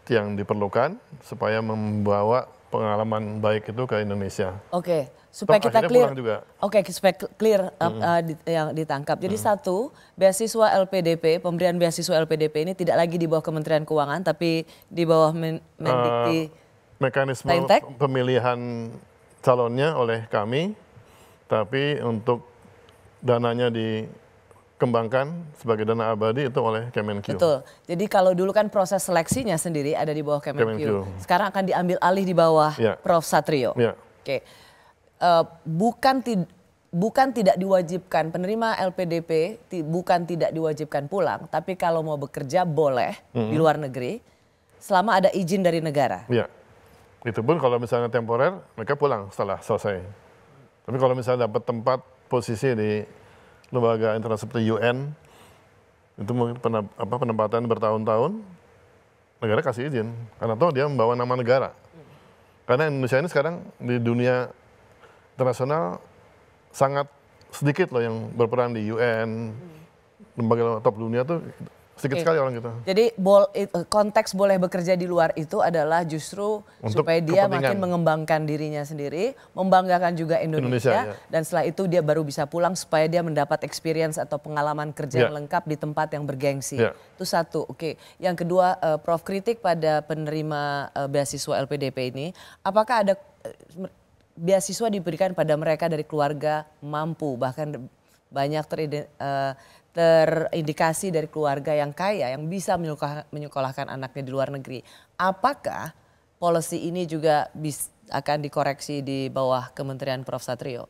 yang diperlukan supaya membawa pengalaman baik itu ke Indonesia. Oke, supaya kita clear. Oke, supaya clear yang ditangkap. Jadi satu, beasiswa LPDP, pemberian beasiswa LPDP ini tidak lagi di bawah Kementerian Keuangan, tapi di bawah Mendikti mekanisme Saintek. Pemilihan calonnya oleh kami, tapi untuk dananya dikembangkan sebagai dana abadi itu oleh Kemenq. Betul. Jadi kalau dulu kan proses seleksinya sendiri ada di bawah Kemenq. Sekarang akan diambil alih di bawah Prof Satrio. Oke. Bukan tidak diwajibkan penerima LPDP, bukan tidak diwajibkan pulang, tapi kalau mau bekerja boleh di luar negeri selama ada izin dari negara. Iya. Itu pun kalau misalnya temporer mereka pulang setelah selesai. Tapi kalau misalnya dapat tempat posisi di lembaga internasional seperti UN, itu mungkin penempatan bertahun-tahun, negara kasih izin. Karena toh dia membawa nama negara. Karena Indonesia ini sekarang di dunia internasional sangat sedikit loh yang berperan di UN, lembaga top dunia tuh Sedikit sekali orang gitu. Jadi konteks boleh bekerja di luar itu adalah justru Untuk supaya dia kepentingan. makin mengembangkan dirinya sendiri, membanggakan juga Indonesia, ya. dan setelah itu dia baru bisa pulang supaya dia mendapat experience atau pengalaman kerja yang lengkap di tempat yang bergengsi. Itu satu. Oke. Yang kedua, Prof, kritik pada penerima beasiswa LPDP ini, apakah ada beasiswa diberikan pada mereka dari keluarga mampu, bahkan banyak terindikasi dari keluarga yang kaya yang bisa menyekolahkan anaknya di luar negeri. Apakah policy ini juga akan dikoreksi di bawah Kementerian Prof Satrio?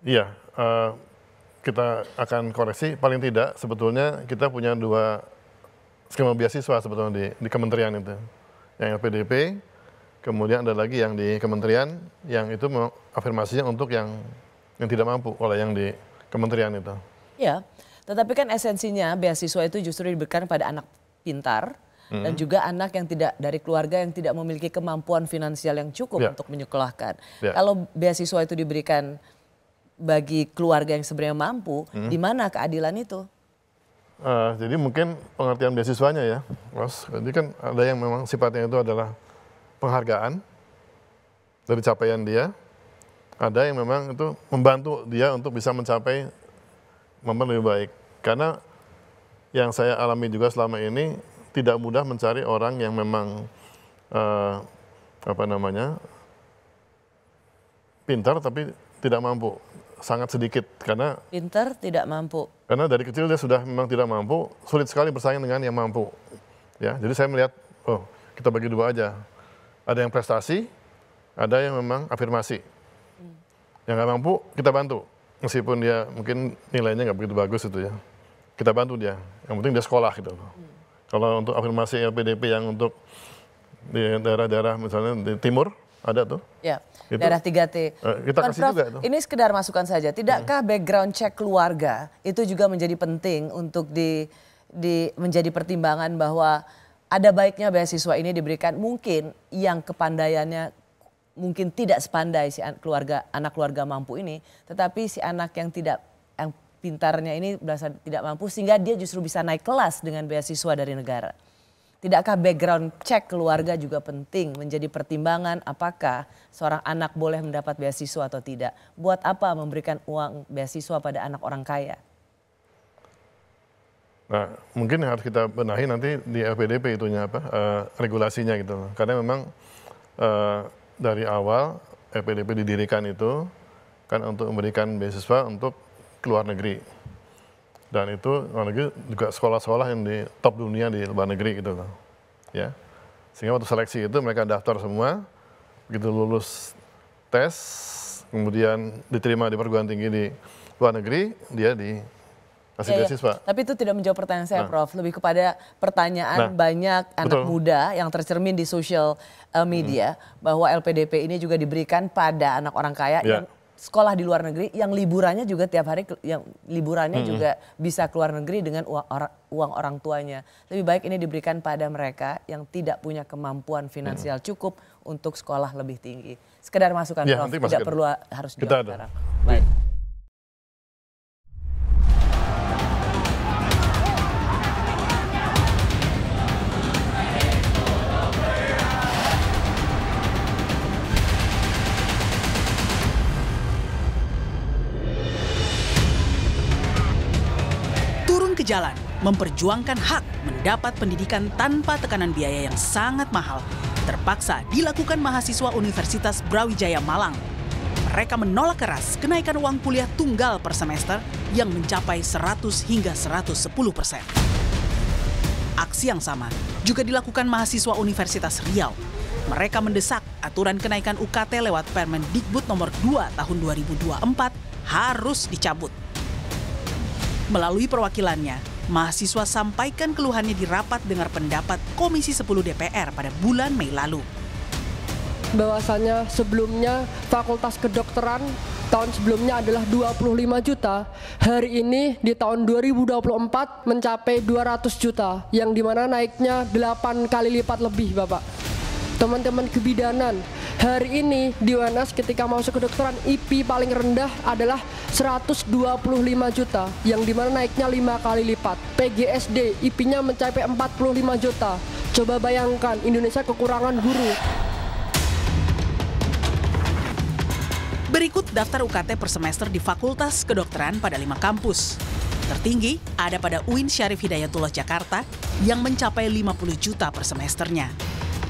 Iya, kita akan koreksi. Paling tidak sebetulnya kita punya 2 skema beasiswa sebetulnya di kementerian itu. Yang LPDP, kemudian ada lagi yang di kementerian yang itu afirmasinya untuk yang tidak mampu oleh yang di kementerian itu. Ya. Tetapi kan esensinya beasiswa itu justru diberikan pada anak pintar dan juga anak yang tidak dari keluarga yang tidak memiliki kemampuan finansial yang cukup untuk menyekolahkan. Kalau beasiswa itu diberikan bagi keluarga yang sebenarnya mampu, di mana keadilan itu? Jadi mungkin pengertian beasiswanya ya, Mas. Jadi kan ada yang memang sifatnya itu adalah penghargaan dari capaian dia, ada yang memang itu membantu dia untuk bisa mencapai momen lebih baik. Karena yang saya alami juga selama ini tidak mudah mencari orang yang memang pintar tapi tidak mampu, sangat sedikit karena pintar tidak mampu. Karena dari kecil dia sudah memang tidak mampu, sulit sekali bersaing dengan yang mampu. Ya, jadi saya melihat, kita bagi 2 aja. Ada yang prestasi, ada yang memang afirmasi. Yang nggak mampu kita bantu. Meskipun dia mungkin nilainya nggak begitu bagus itu ya, kita bantu dia. Yang penting dia sekolah gitu. Kalau untuk afirmasi LPDP yang untuk di daerah-daerah misalnya di timur ada tuh. Ya, itu, daerah 3T. Kita kasih Prof, juga tuh. Ini sekedar masukan saja. Tidakkah background check keluarga itu juga menjadi penting untuk menjadi pertimbangan bahwa ada baiknya beasiswa ini diberikan mungkin yang kepandaiannya mungkin tidak sepandai si anak keluarga mampu ini, tetapi si anak yang pintarnya ini berasa tidak mampu sehingga dia justru bisa naik kelas dengan beasiswa dari negara. Tidakkah background check keluarga juga penting menjadi pertimbangan apakah seorang anak boleh mendapat beasiswa atau tidak? Buat apa memberikan uang beasiswa pada anak orang kaya? Nah, mungkin harus kita benahi nanti di LPDP itunya regulasinya gitu. Karena memang dari awal LPDP didirikan itu kan untuk memberikan beasiswa untuk ke luar negeri. Dan itu luar negeri juga sekolah-sekolah yang di top dunia di luar negeri gitu loh. Ya. Sehingga waktu seleksi itu mereka daftar semua, begitu lulus tes, kemudian diterima di perguruan tinggi di luar negeri, dia dikasih beasiswa. Tapi itu tidak menjawab pertanyaan saya, Prof. Lebih kepada pertanyaan banyak anak muda yang tercermin di social media bahwa LPDP ini juga diberikan pada anak orang kaya yang sekolah di luar negeri, yang liburannya juga tiap hari, yang liburannya juga bisa keluar negeri dengan uang orang tuanya. Lebih baik ini diberikan pada mereka yang tidak punya kemampuan finansial cukup untuk sekolah lebih tinggi. Sekedar masukan, Prof. Tidak perlu harus jawab sekarang. Baik. Ke jalan, memperjuangkan hak mendapat pendidikan tanpa tekanan biaya yang sangat mahal, terpaksa dilakukan mahasiswa Universitas Brawijaya Malang. Mereka menolak keras kenaikan uang kuliah tunggal per semester yang mencapai 100 hingga 110%. Aksi yang sama juga dilakukan mahasiswa Universitas Riau. Mereka mendesak aturan kenaikan UKT lewat Permendikbud nomor 2 tahun 2024 harus dicabut. Melalui perwakilannya, mahasiswa sampaikan keluhannya di rapat dengar pendapat Komisi 10 DPR pada bulan Mei lalu. Bahwasanya sebelumnya Fakultas Kedokteran tahun sebelumnya adalah 25 juta, hari ini di tahun 2024 mencapai 200 juta, yang dimana naiknya 8 kali lipat lebih, Bapak. Teman-teman kebidanan Hari ini di UNS ketika masuk kedokteran IP paling rendah adalah 125 juta, yang dimana naiknya 5 kali lipat. PGSD IP-nya mencapai 45 juta. Coba bayangkan Indonesia kekurangan guru. Berikut daftar UKT per semester di Fakultas Kedokteran pada 5 kampus. Tertinggi ada pada UIN Syarif Hidayatullah Jakarta yang mencapai 50 juta per semesternya.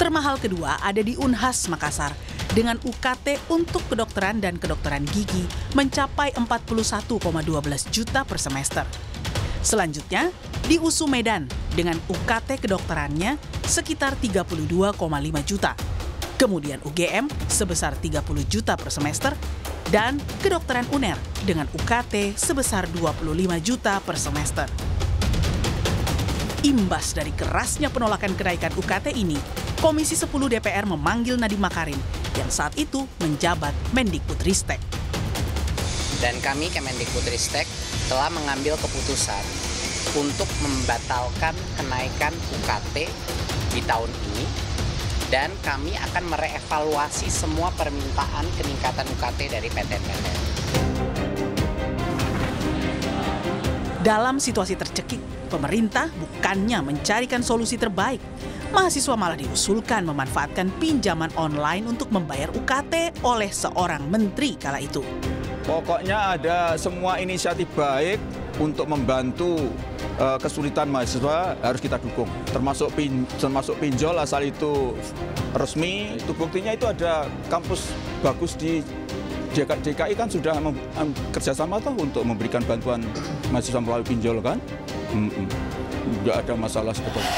Termahal kedua ada di Unhas Makassar dengan UKT untuk kedokteran dan kedokteran gigi mencapai 41,12 juta per semester. Selanjutnya di USU Medan dengan UKT kedokterannya sekitar 32,5 juta. Kemudian UGM sebesar 30 juta per semester dan kedokteran UNER dengan UKT sebesar 25 juta per semester. Imbas dari kerasnya penolakan kenaikan UKT ini, Komisi 10 DPR memanggil Nadiem Makarim yang saat itu menjabat Mendikbudristek. Dan kami Kemendikbudristek telah mengambil keputusan untuk membatalkan kenaikan UKT di tahun ini dan kami akan merevaluasi semua permintaan peningkatan UKT dari PTN-PTN. Dalam situasi tercekik, pemerintah bukannya mencarikan solusi terbaik. Mahasiswa malah diusulkan memanfaatkan pinjaman online untuk membayar UKT oleh seorang menteri kala itu. Pokoknya ada semua inisiatif baik untuk membantu kesulitan mahasiswa harus kita dukung. Termasuk pinjol asal itu resmi. Itu buktinya itu ada kampus bagus di DKI kan sudah kerjasama toh untuk memberikan bantuan mahasiswa melalui pinjol kan. Nggak ada masalah sebetulnya.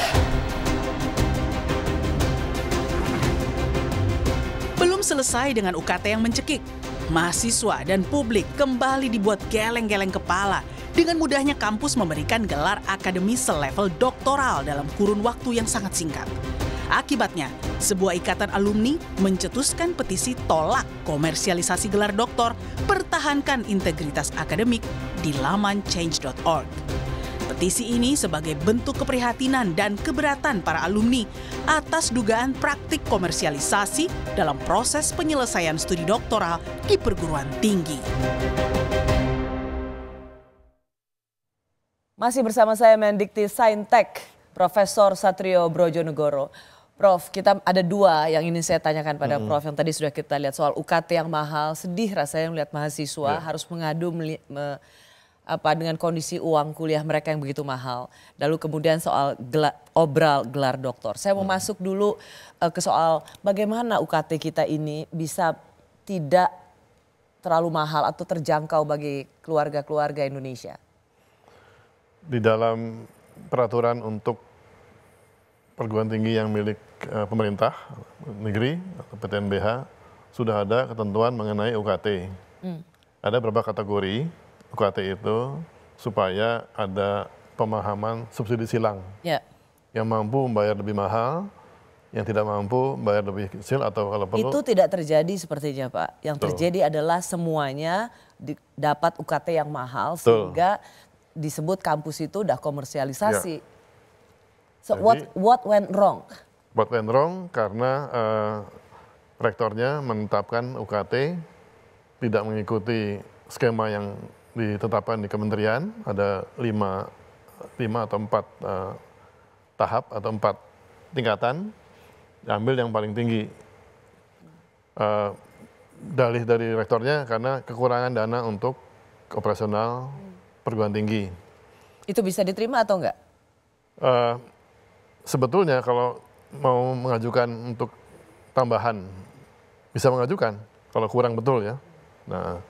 Belum selesai dengan UKT yang mencekik. Mahasiswa dan publik kembali dibuat geleng-geleng kepala dengan mudahnya kampus memberikan gelar akademi selevel doktoral dalam kurun waktu yang sangat singkat. Akibatnya, sebuah ikatan alumni mencetuskan petisi tolak komersialisasi gelar doktor, pertahankan integritas akademik di laman change.org. Petisi ini sebagai bentuk keprihatinan dan keberatan para alumni atas dugaan praktik komersialisasi dalam proses penyelesaian studi doktoral di perguruan tinggi. Masih bersama saya Mendikti Saintek, Profesor Satrio Brojonegoro. Prof, kita ada dua yang ingin saya tanyakan pada Prof yang tadi sudah kita lihat soal UKT yang mahal. Sedih rasanya melihat mahasiswa harus mengadu dengan kondisi uang kuliah mereka yang begitu mahal. Lalu kemudian soal obral gelar doktor. Saya mau masuk dulu ke soal bagaimana UKT kita ini bisa tidak terlalu mahal atau terjangkau bagi keluarga-keluarga Indonesia. Di dalam peraturan untuk perguruan tinggi yang milik pemerintah negeri atau PTNBH sudah ada ketentuan mengenai UKT. Ada beberapa kategori UKT itu supaya ada pemahaman subsidi silang. Yang mampu membayar lebih mahal, yang tidak mampu membayar lebih kecil atau kalau perlu. Itu tidak terjadi sepertinya Pak. Yang terjadi adalah semuanya dapat UKT yang mahal sehingga disebut kampus itu udah komersialisasi. So jadi, what went wrong? What went wrong karena rektornya menetapkan UKT tidak mengikuti skema yang ditetapkan di kementerian. Ada 5 atau 4 tahap atau 4 tingkatan. Ambil yang paling tinggi. Dalih dari rektornya karena kekurangan dana untuk operasional perguruan tinggi. Itu bisa diterima atau enggak? Sebetulnya kalau mau mengajukan untuk tambahan, bisa mengajukan kalau kurang betul ya. Nah,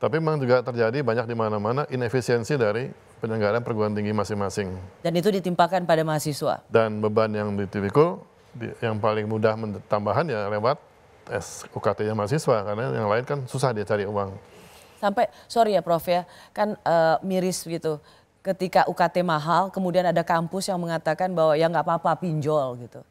tapi memang juga terjadi banyak di mana-mana inefisiensi dari penyelenggaraan perguruan tinggi masing-masing. Dan itu ditimpakan pada mahasiswa? Dan beban yang dipikul, yang paling mudah tambahan ya lewat UKT-nya mahasiswa, karena yang lain kan susah dia cari uang. Sampai, sorry ya Prof ya, kan miris gitu. Ketika UKT mahal, kemudian ada kampus yang mengatakan bahwa ya nggak apa-apa pinjol gitu.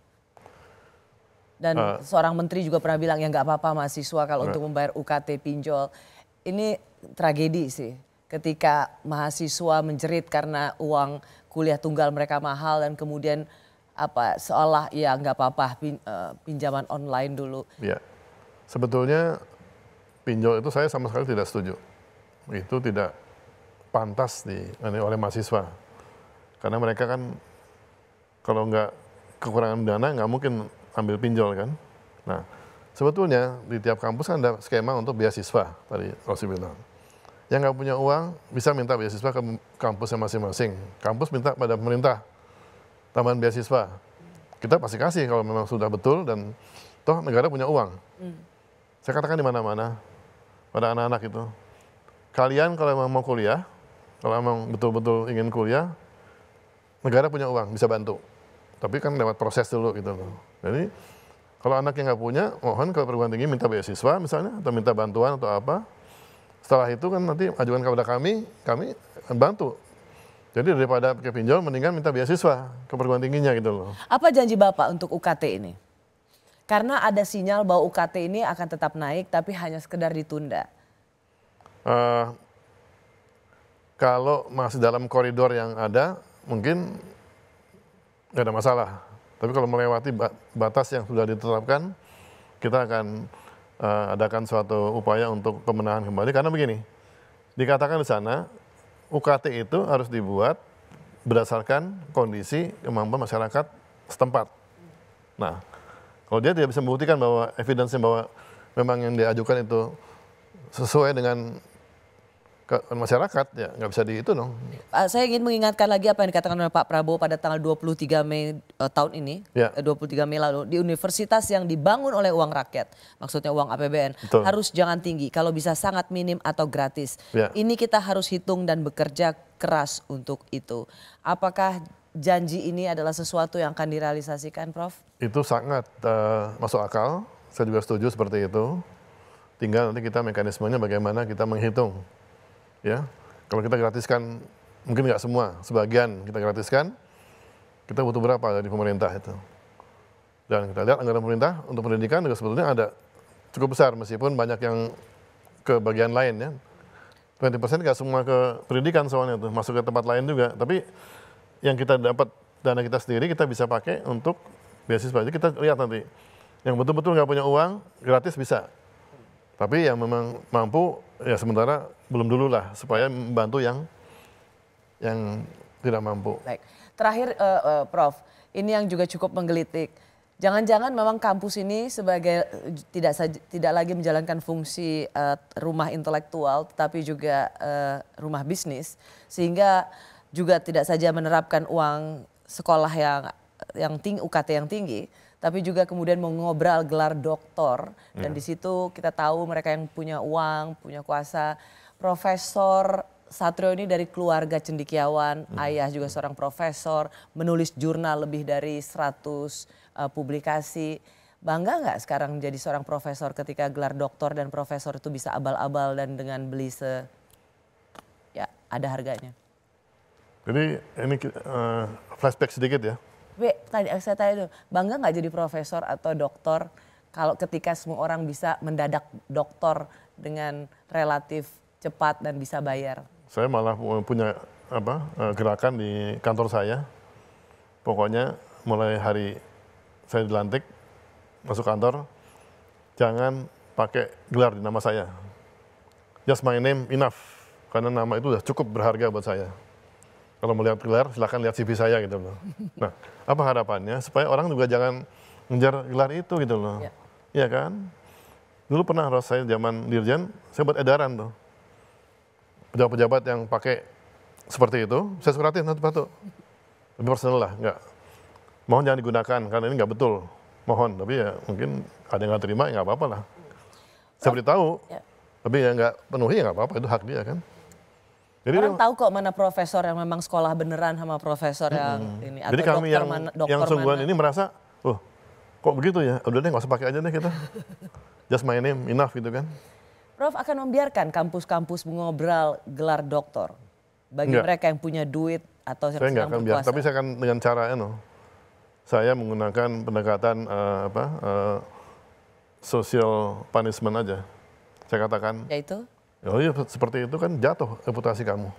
Dan seorang menteri juga pernah bilang ya nggak apa-apa mahasiswa kalau untuk membayar UKT pinjol. Ini tragedi sih. Ketika mahasiswa menjerit karena uang kuliah tunggal mereka mahal dan kemudian seolah ya nggak apa-apa pinjaman online dulu. Sebetulnya pinjol itu saya sama sekali tidak setuju. Itu tidak pantas oleh mahasiswa. Karena mereka kan kalau nggak kekurangan dana nggak mungkin ambil pinjol kan. Nah, sebetulnya di tiap kampus kan ada skema untuk beasiswa tadi Rosi bilang. Yang nggak punya uang bisa minta beasiswa ke kampusnya masing-masing. Kampus minta pada pemerintah tambahan beasiswa. Kita pasti kasih kalau memang sudah betul dan toh negara punya uang. Saya katakan di mana-mana pada anak-anak itu. Kalian kalau memang mau kuliah, kalau memang betul-betul ingin kuliah, negara punya uang, bisa bantu. Tapi kan lewat proses dulu gitu loh. Jadi kalau anak yang nggak punya, mohon ke perguruan tinggi minta beasiswa misalnya, atau minta bantuan atau apa. Setelah itu kan nanti ajukan kepada kami bantu. Jadi daripada pakai pinjol, mendingan minta beasiswa ke perguruan tingginya gitu loh. Apa janji Bapak untuk UKT ini? Karena ada sinyal bahwa UKT ini akan tetap naik, tapi hanya sekedar ditunda. Kalau masih dalam koridor yang ada, mungkin nggak ada masalah. Tapi kalau melewati batas yang sudah ditetapkan, kita akan adakan suatu upaya untuk pemenahan kembali. Karena begini, dikatakan di sana, UKT itu harus dibuat berdasarkan kondisi kemampuan masyarakat setempat. Nah, kalau dia tidak bisa membuktikan bahwa evidence-nya bahwa memang yang diajukan itu sesuai dengan masyarakat, ya nggak bisa di itu dong. Saya ingin mengingatkan lagi apa yang dikatakan oleh Pak Prabowo pada tanggal 23 Mei tahun ini, 23 Mei lalu, di universitas yang dibangun oleh uang rakyat, maksudnya uang APBN, Betul. harus jangan tinggi, kalau bisa sangat minim atau gratis. Ya. Ini kita harus hitung dan bekerja keras untuk itu. Apakah janji ini adalah sesuatu yang akan direalisasikan, Prof? Itu sangat masuk akal, saya juga setuju seperti itu. Tinggal nanti kita mekanismenya bagaimana kita menghitung. Ya, kalau kita gratiskan, mungkin nggak semua, sebagian kita gratiskan, kita butuh berapa dari pemerintah itu. Dan kita lihat anggaran pemerintah untuk pendidikan juga sebetulnya ada cukup besar, meskipun banyak yang ke bagian lain ya. 20% nggak semua ke pendidikan soalnya tuh, masuk ke tempat lain juga. Tapi yang kita dapat dana kita sendiri kita bisa pakai untuk beasiswa. Jadi kita lihat nanti, yang betul-betul nggak punya uang, gratis bisa. Tapi yang memang mampu, ya sementara belum dulu lah, supaya membantu yang tidak mampu. Baik, terakhir Prof, ini yang juga cukup menggelitik. Jangan-jangan memang kampus ini sebagai tidak lagi menjalankan fungsi rumah intelektual, tetapi juga rumah bisnis, sehingga juga tidak saja menerapkan uang sekolah yang tinggi, UKT yang tinggi, tapi juga kemudian mengobral gelar doktor. Dan di situ kita tahu mereka yang punya uang, punya kuasa. Profesor Satrio ini dari keluarga cendekiawan, ayah juga seorang profesor, menulis jurnal lebih dari 100 publikasi. Bangga nggak sekarang menjadi seorang profesor ketika gelar doktor dan profesor itu bisa abal-abal dan dengan beli ya ada harganya. Jadi ini flashback sedikit ya. Tadi saya tanya itu, bangga nggak jadi profesor atau doktor kalau ketika semua orang bisa mendadak doktor dengan relatif cepat dan bisa bayar? Saya malah punya gerakan di kantor saya. Pokoknya mulai hari saya dilantik masuk kantor, jangan pakai gelar di nama saya. Just my name enough, karena nama itu sudah cukup berharga buat saya. Kalau melihat gelar, silakan lihat CV saya gitu loh. Nah, apa harapannya? Supaya orang juga jangan ngejar gelar itu gitu loh. Iya kan? Dulu pernah saya zaman dirjen, saya buat edaran tuh. Pejabat-pejabat yang pakai seperti itu, saya suratin satu-satu. Lebih personal lah, enggak. Mohon jangan digunakan, karena ini nggak betul. Mohon, tapi ya mungkin ada yang nggak terima, ya nggak apa-apa lah. Saya beritahu, tapi ya nggak penuhi, ya nggak apa-apa, itu hak dia kan. Jadi orang tahu kok mana profesor yang memang sekolah beneran sama profesor yang ini. Atau jadi kami dokter yang sungguhan ini merasa, oh kok begitu ya, udah deh nggak usah pakai aja deh kita. Just my name, enough gitu kan. Prof akan membiarkan kampus-kampus mengobrol gelar doktor bagi mereka yang punya duit atau yang sedang berkuasa? Tapi saya akan dengan cara saya menggunakan pendekatan social punishment aja. Saya katakan. Yaitu? Oh iya seperti itu kan jatuh reputasi kamu.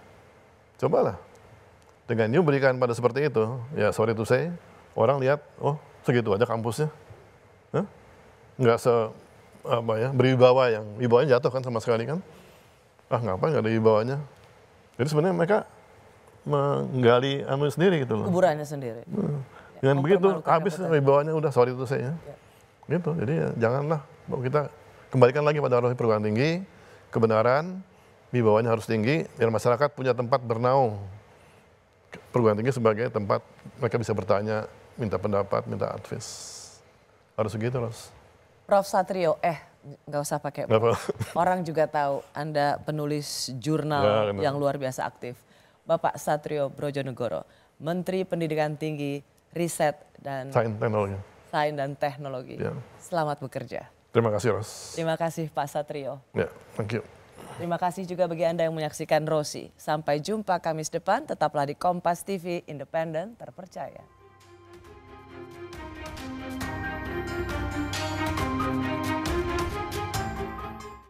Cobalah. Dengan you berikan pada seperti itu, ya sorry to say, orang lihat, oh segitu aja kampusnya. Nggak berwibawa yang wibawanya jatuh kan sama sekali kan. Ngapain nggak ada wibawanya. Jadi sebenarnya mereka menggali sendiri gitu loh. Kuburannya sendiri. Dengan begitu habis wibawanya udah sorry itu saya. Gitu. Jadi ya, janganlah kita kembalikan lagi pada roh perguruan tinggi, kebenaran, wibawanya harus tinggi, biar masyarakat punya tempat bernaung. Perguruan tinggi sebagai tempat mereka bisa bertanya, minta pendapat, minta advice. Harus begitu, Ros. Prof Satrio, nggak usah pakai Prof. Orang juga tahu Anda penulis jurnal yang luar biasa aktif. Bapak Satrio Brojonegoro, Menteri Pendidikan Tinggi, Riset dan Sains dan Teknologi. Ya. Selamat bekerja. Terima kasih, Ros. Terima kasih, Pak Satrio. Ya, thank you. Terima kasih juga bagi Anda yang menyaksikan Rosi. Sampai jumpa Kamis depan, tetaplah di Kompas TV, independen, terpercaya.